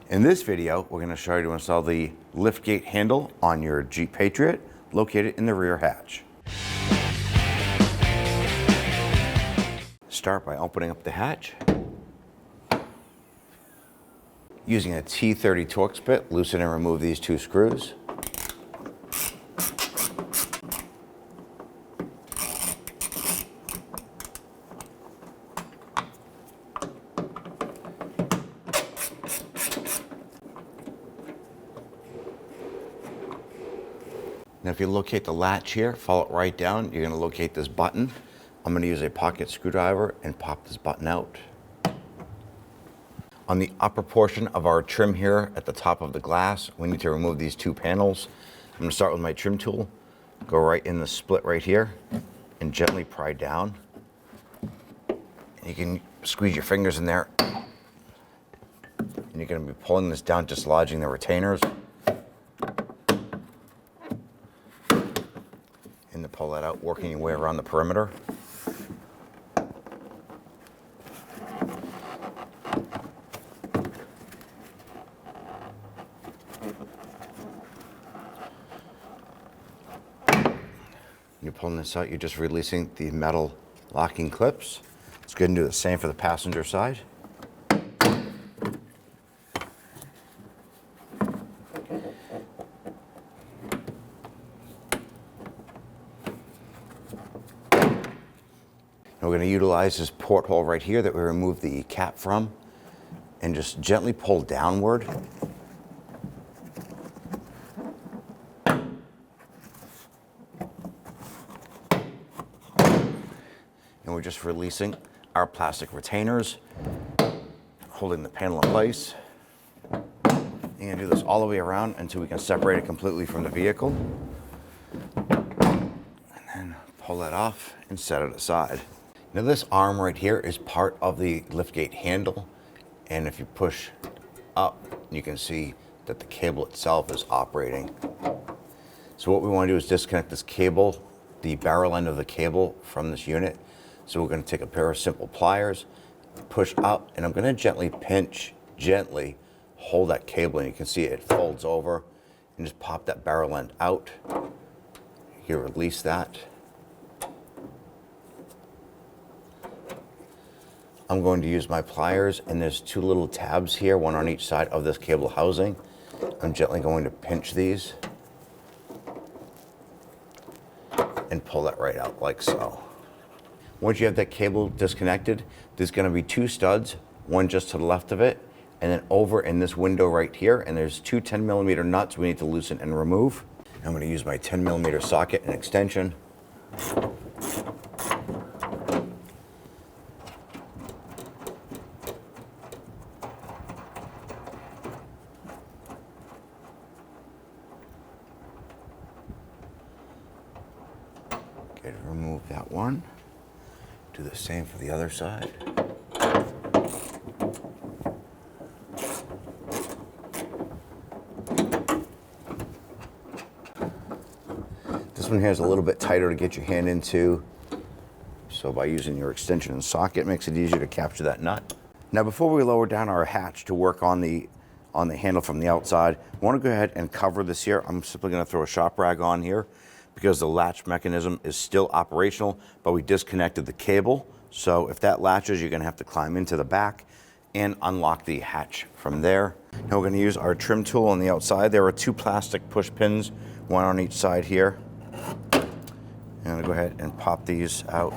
In this video, we're going to show you to install the liftgate handle on your Jeep Patriot located in the rear hatch. Start by opening up the hatch. Using a T30 Torx bit, loosen and remove these two screws. Now if you locate the latch here, follow it right down, you're going to locate this button. I'm going to use a pocket screwdriver and pop this button out. On the upper portion of our trim here at the top of the glass, we need to remove these two panels. I'm going to start with my trim tool, go right in the split right here, and gently pry down. You can squeeze your fingers in there, and you're going to be pulling this down, dislodging the retainers. And to pull that out, working your way around the perimeter. You're pulling this out, you're just releasing the metal locking clips. Let's go ahead and do the same for the passenger side. And we're going to utilize this porthole right here that we removed the cap from and just gently pull downward. And we're just releasing our plastic retainers, holding the panel in place. You're going to do this all the way around until we can separate it completely from the vehicle. And then pull that off and set it aside. Now this arm right here is part of the liftgate handle, and if you push up, you can see that the cable itself is operating. So what we want to do is disconnect this cable, the barrel end of the cable, from this unit. So we're going to take a pair of simple pliers, push up, and I'm going to gently pinch, gently hold that cable, and you can see it folds over, and just pop that barrel end out. You release that. I'm going to use my pliers, and there's two little tabs here, one on each side of this cable housing. I'm gently going to pinch these and pull that right out like so. Once you have that cable disconnected, there's going to be two studs, one just to the left of it, and then over in this window right here, and there's two 10mm nuts we need to loosen and remove. I'm going to use my 10mm socket and extension. Okay, remove that one. Do the same for the other side. This one here is a little bit tighter to get your hand into, so by using your extension and socket, it makes it easier to capture that nut. Now before we lower down our hatch to work on the handle from the outside, I want to go ahead and cover this here. I'm simply going to throw a shop rag on here because the latch mechanism is still operational, but we disconnected the cable. So if that latches, you're going to have to climb into the back and unlock the hatch from there. Now we're going to use our trim tool on the outside. There are two plastic push pins, one on each side here. I'm going to go ahead and pop these out.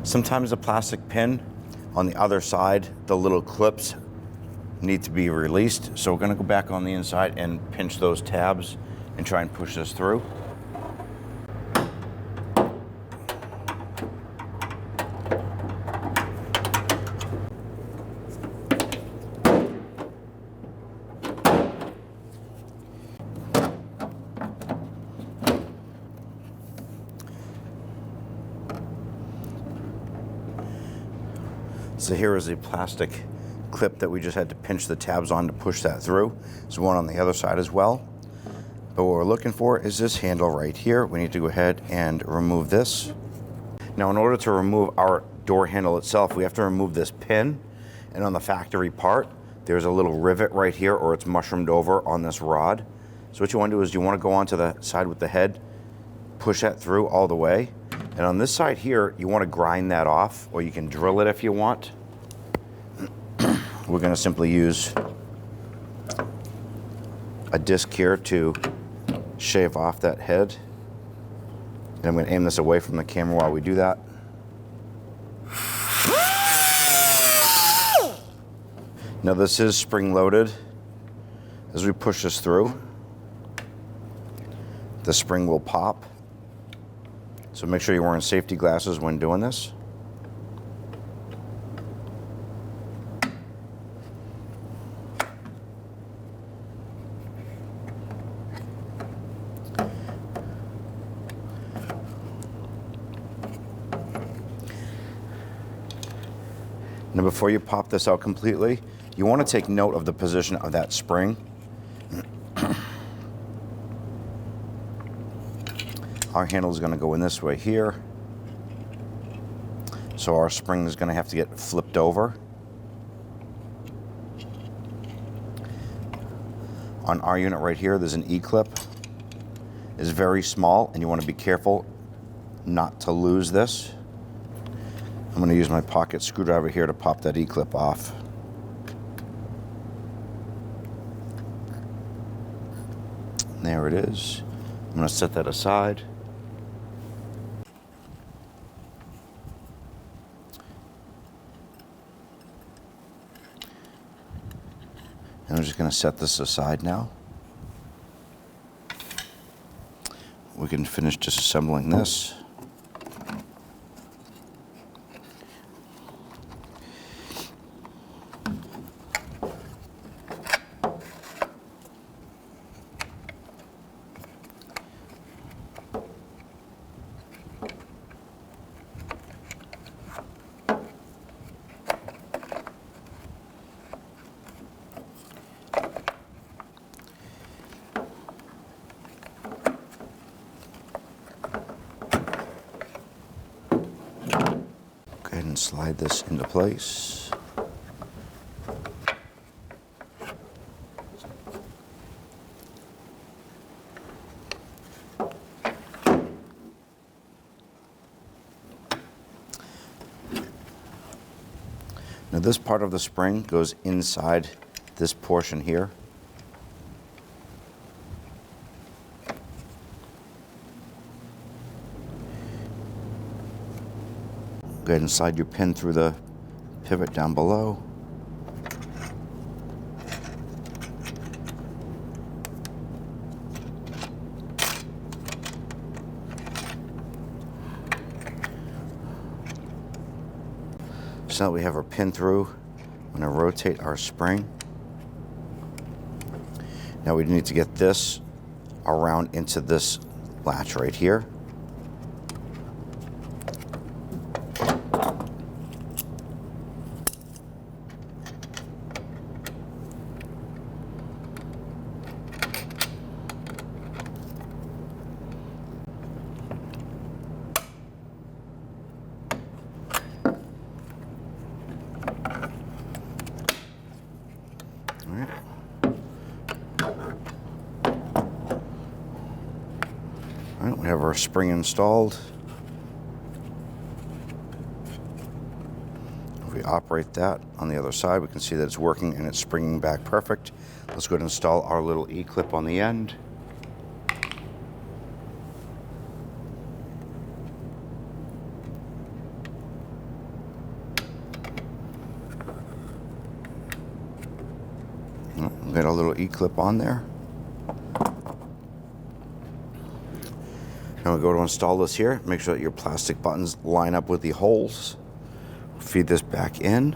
Sometimes the plastic pin on the other side, the little clips need to be released. So we're going to go back on the inside and pinch those tabs and try and push this through. So here is a plastic clip that we just had to pinch the tabs on to push that through. There's one on the other side as well. But what we're looking for is this handle right here. We need to go ahead and remove this. Now, in order to remove our door handle itself, we have to remove this pin. And on the factory part, there's a little rivet right here, or it's mushroomed over on this rod. So what you want to do is you want to go onto the side with the head, push that through all the way. And on this side here, you want to grind that off, or you can drill it if you want. We're going to simply use a disc here to shave off that head. And I'm going to aim this away from the camera while we do that. Now this is spring loaded. As we push this through, the spring will pop. So make sure you're wearing safety glasses when doing this. Now before you pop this out completely, you want to take note of the position of that spring. Our handle is going to go in this way here. So our spring is going to have to get flipped over. On our unit right here, there's an E-clip. It's very small, and you want to be careful not to lose this. I'm going to use my pocket screwdriver here to pop that E-clip off. There it is. I'm going to set that aside. And I'm just going to set this aside now. We can finish disassembling this. Go ahead and slide this into place. Now this part of the spring goes inside this portion here. Go ahead and slide your pin through the pivot down below. So now we have our pin through. I'm going to rotate our spring. Now we need to get this around into this latch right here. All right, we have our spring installed. If we operate that on the other side, we can see that it's working and it's springing back perfect. Let's go ahead and install our little E-clip on the end. We've got a little E-clip on there. Now we go to install this here. Make sure that your plastic buttons line up with the holes. Feed this back in.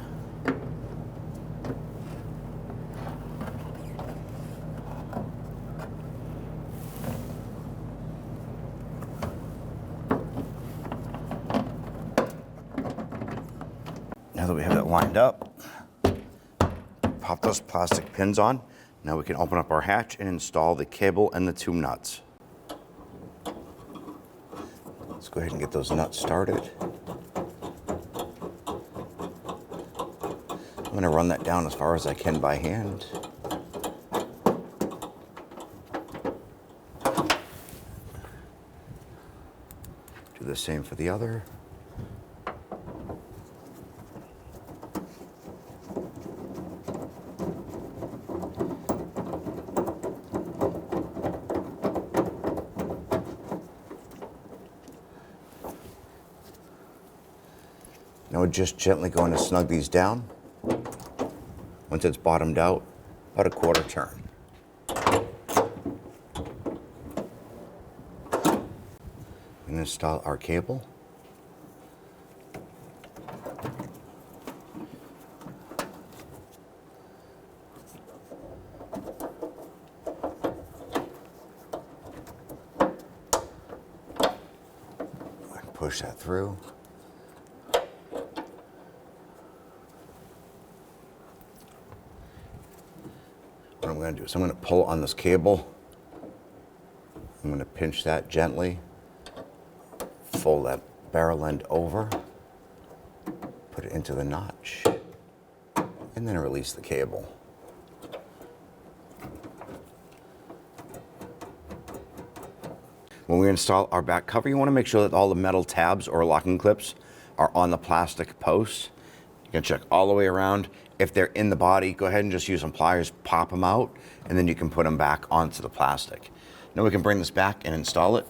Now that we have that lined up, pop those plastic pins on. Now we can open up our hatch and install the cable and the 2 nuts. Let's go ahead and get those nuts started. I'm going to run that down as far as I can by hand. Do the same for the other. Now we're just gently going to snug these down. Once it's bottomed out, about a 1/4 turn. And install our cable. Push that through. What I'm going to do is I'm going to pull on this cable. I'm going to pinch that gently, fold that barrel end over, put it into the notch, and then release the cable. When we install our back cover, you want to make sure that all the metal tabs or locking clips are on the plastic posts. You can check all the way around. If they're in the body, go ahead and just use some pliers, pop them out, and then you can put them back onto the plastic. Now we can bring this back and install it.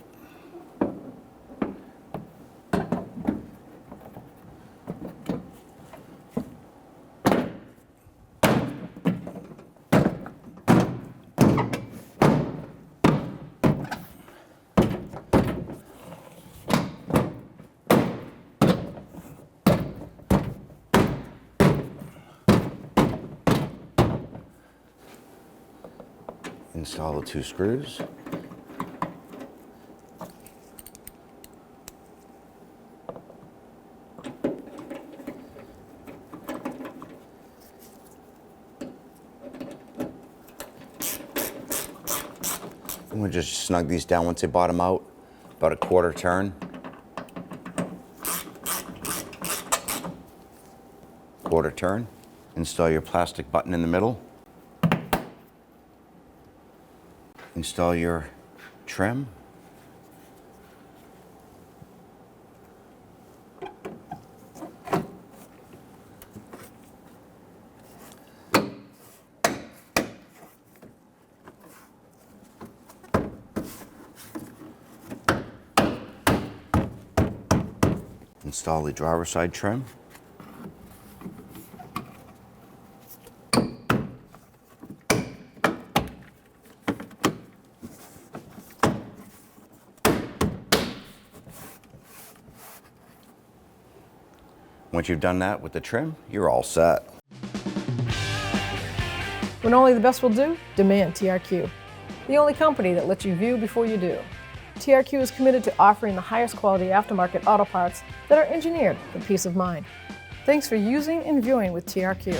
Install the 2 screws. And we'll just snug these down once they bottom out, about a 1/4 turn. 1/4 turn. Install your plastic button in the middle. Install your trim. Install the driver's side trim. Once you've done that with the trim, you're all set. When only the best will do, demand TRQ. The only company that lets you view before you do. TRQ is committed to offering the highest quality aftermarket auto parts that are engineered for peace of mind. Thanks for using and viewing with TRQ.